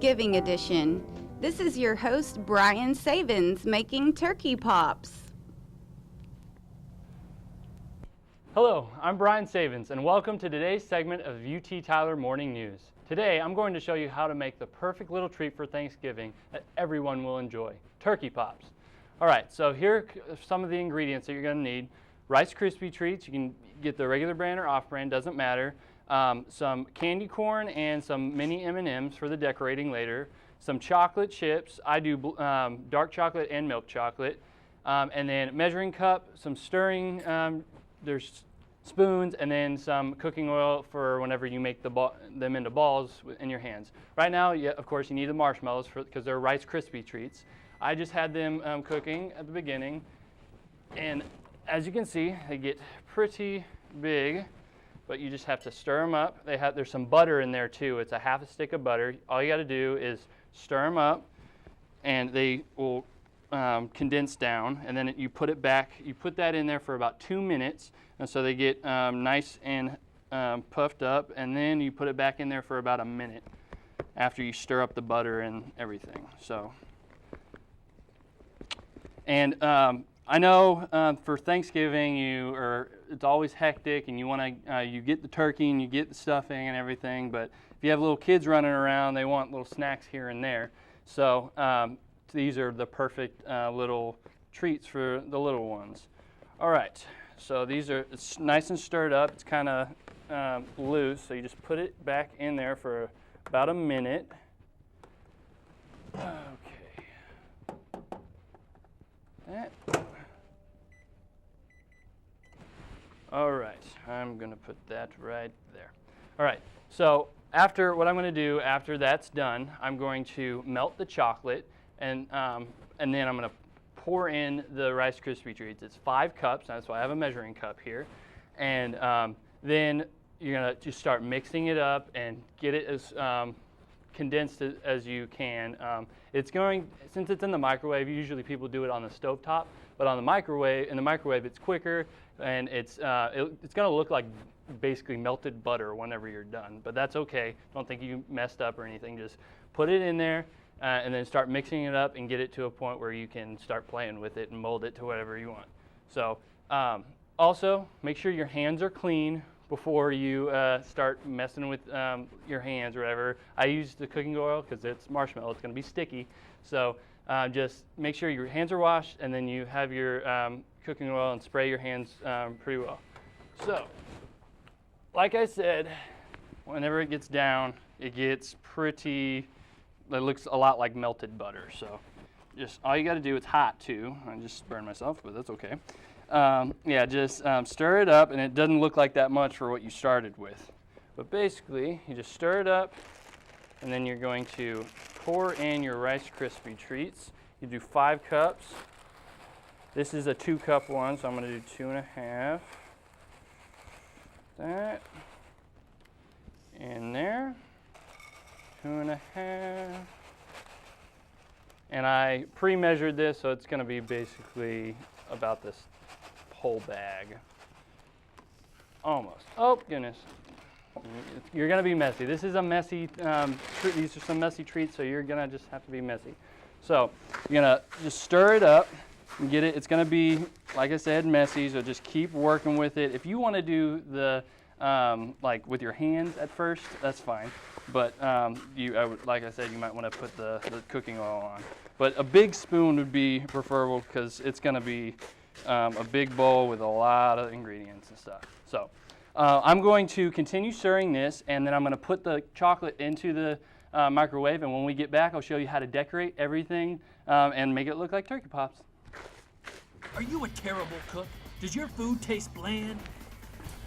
Thanksgiving edition. This is your host, Bryan Savens, making turkey pops. Hello, I'm Bryan Savens, and welcome to today's segment of UT Tyler Morning News. Today, I'm going to show you how to make the perfect little treat for Thanksgiving that everyone will enjoy, turkey pops. All right, so here are some of the ingredients that you're going to need. Rice Krispie treats, you can get the regular brand or off-brand, doesn't matter. Some candy corn and some mini M&Ms for the decorating later. Some chocolate chips, I do dark chocolate and milk chocolate. And then measuring cup, some stirring, there's spoons, and then some cooking oil for whenever you make them into balls in your hands. Right now, of course, you need the marshmallows because they're Rice Krispie treats. I just had them cooking at the beginning, and as you can see, they get pretty big, but you just have to stir them up. There's some butter in there too. It's a half a stick of butter. All you got to do is stir them up, and they will condense down, and then you put it back. You put that in there for about 2 minutes, and so they get nice and puffed up, and then you put it back in there for about a minute after you stir up the butter and everything. So, and I know for Thanksgiving it's always hectic, and you get the turkey and you get the stuffing and everything, but if you have little kids running around, they want little snacks here and there. So these are the perfect little treats for the little ones. All right, so it's nice and stirred up. It's kind of loose, so you just put it back in there for about a minute. Okay. All right, I'm going to put that right there. All right, so what I'm going to do after that's done, I'm going to melt the chocolate, and then I'm going to pour in the Rice Krispie treats. It's 5 cups, that's why I have a measuring cup here. And then you're going to just start mixing it up and get it as condensed as you can. Since it's in the microwave, usually people do it on the stovetop, but in the microwave it's quicker, and it's going to look like basically melted butter whenever you're done. But that's okay. Don't think you messed up or anything. Just put it in there and then start mixing it up and get it to a point where you can start playing with it and mold it to whatever you want. So also make sure your hands are clean before you start messing with your hands or whatever. I use the cooking oil because it's marshmallow. It's going to be sticky. So just make sure your hands are washed, and then you have your cooking oil and spray your hands pretty well. So, like I said, whenever it gets down, it looks a lot like melted butter. So just all you got to do, it's hot too. I just burned myself, but that's okay. Just stir it up, and it doesn't look like that much for what you started with. But basically, you just stir it up, and then you're going to pour in your Rice Krispie treats. You do 5 cups. This is a 2-cup one, so I'm going to do 2.5. That in there, 2.5. And I pre-measured this, so it's going to be basically about this whole bag. Almost. Oh, goodness. You're going to be messy. This is a messy, these are some messy treats, so you're going to just have to be messy. So you're going to just stir it up and get it. It's going to be, like I said, messy, so just keep working with it. If you want to do the, like with your hands at first, that's fine. But like I said, you might want to put the cooking oil on. But a big spoon would be preferable because it's going to be a big bowl with a lot of ingredients and stuff. So I'm going to continue stirring this, and then I'm going to put the chocolate into the microwave, and when we get back, I'll show you how to decorate everything and make it look like turkey pops. Are you a terrible cook? Does your food taste bland?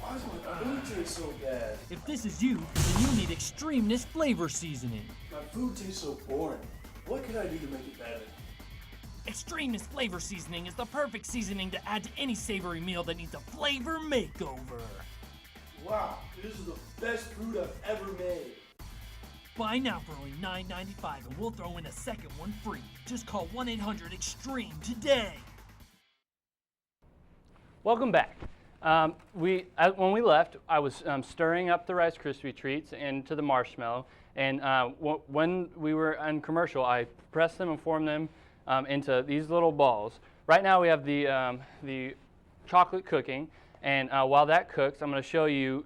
Why does my food taste so bad? If this is you, then you need Extremeness flavor seasoning. My food tastes so boring. What can I do to make it better? Extremeness flavor seasoning is the perfect seasoning to add to any savory meal that needs a flavor makeover. Wow, this is the best food I've ever made. Buy now for only $9.95, and we'll throw in a second one free. Just call 1-800-EXTREME today. Welcome back. When we left, I was stirring up the Rice Krispie treats into the marshmallow, And when we were on commercial, I pressed them and formed them into these little balls. Right now we have the chocolate cooking, and while that cooks, I'm going to show you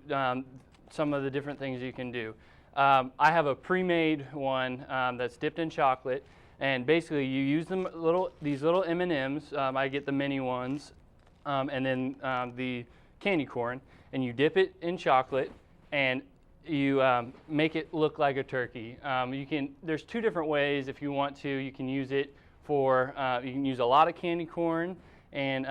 some of the different things you can do. I have a pre-made one that's dipped in chocolate, and basically you use these little M&Ms. I get the mini ones, and then the candy corn, and you dip it in chocolate, and you make it look like a turkey. There's two different ways if you want to. You can use it for, you can use a lot of candy corn and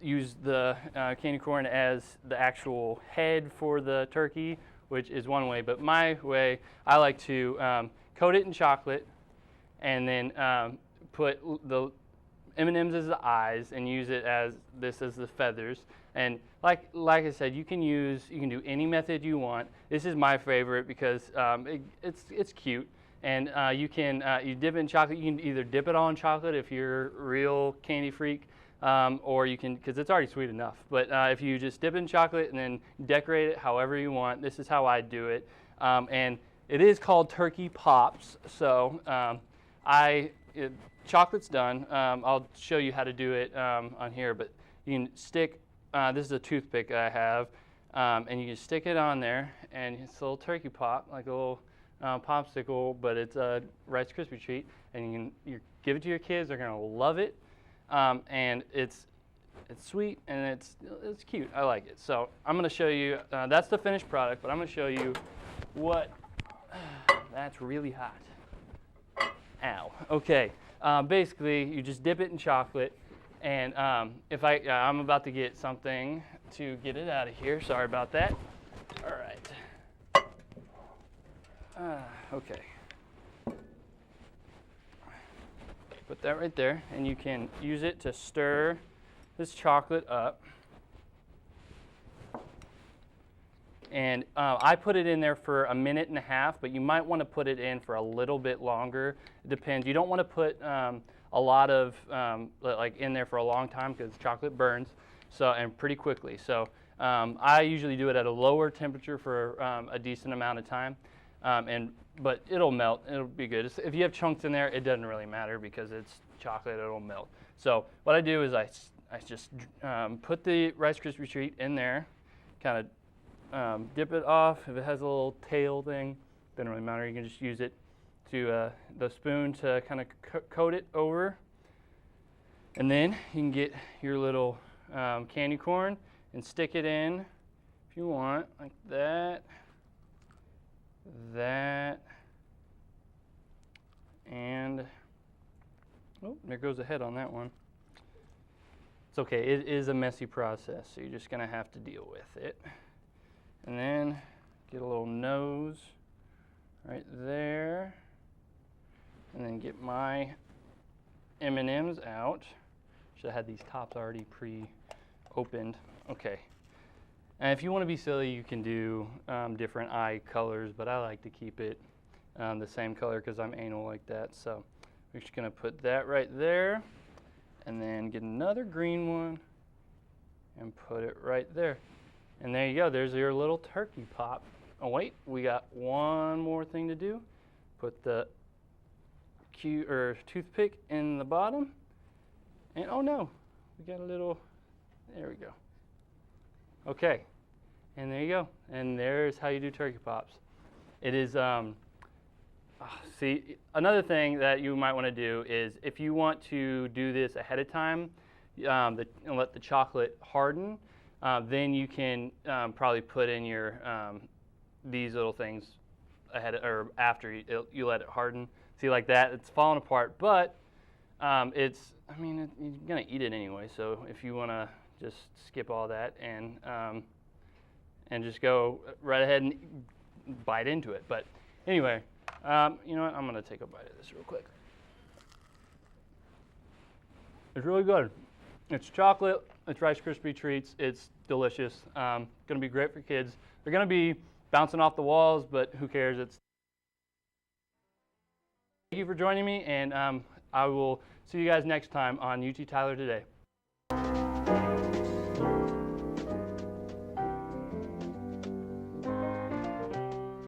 use the candy corn as the actual head for the turkey, which is one way. But my way, I like to coat it in chocolate and then put the M&Ms as the eyes and use it as the feathers. And like I said, you can do any method you want. This is my favorite because it's cute, and you dip it in chocolate. You can either dip it all in chocolate if you're a real candy freak, or you can, because it's already sweet enough. But if you just dip it in chocolate and then decorate it however you want, this is how I do it. And it is called Turkey Pops. So chocolate's done. I'll show you how to do it on here, but you can stick. This is a toothpick I have, and you can stick it on there, and it's a little turkey pop, like a little popsicle, but it's a Rice Krispie treat, and you give it to your kids. They're gonna love it, and it's sweet and it's cute. I like it. So I'm gonna show you. That's the finished product, but I'm gonna show you what. That's really hot. Ow. Okay. Basically, you just dip it in chocolate. And I'm about to get something to get it out of here. Sorry about that. All right. Okay. Put that right there, and you can use it to stir this chocolate up. And I put it in there for 1.5 minutes, but you might want to put it in for a little bit longer. It depends. You don't want to put a lot of like in there for a long time because chocolate burns, and pretty quickly. So I usually do it at a lower temperature for a decent amount of time, but it'll melt. It'll be good. If you have chunks in there, it doesn't really matter because it's chocolate. It'll melt. So what I do is I just put the Rice Krispie treat in there, kind of dip it off. If it has a little tail thing, doesn't really matter. You can just use it to the spoon to kind of coat it over, and then you can get your little candy corn and stick it in if you want, like that, and oh, there goes the head on that one. It's okay. It is a messy process, so you're just gonna have to deal with it. And then get a little nose right there. And then get my M&Ms out. Should have had these tops already pre-opened. Okay. And if you want to be silly, you can do different eye colors, but I like to keep it the same color because I'm anal like that. So we're just going to put that right there, and then get another green one and put it right there. And there you go. There's your little turkey pop. Oh wait, we got one more thing to do. Put the toothpick in the bottom, and oh no, we got a little. There we go. Okay, and there you go. And there's how you do turkey pops. It is. See, another thing that you might want to do is if you want to do this ahead of time, and let the chocolate harden. Then you can probably put in your these little things ahead or after you let it harden. See, like that, it's falling apart, but you're gonna eat it anyway. So if you want to just skip all that and just go right ahead and bite into it. But anyway, you know what? I'm gonna take a bite of this real quick. It's really good. It's chocolate. It's Rice Krispie treats. It's delicious. Gonna be great for kids. They're gonna be bouncing off the walls, but who cares? Thank you for joining me, and I will see you guys next time on UT Tyler Today.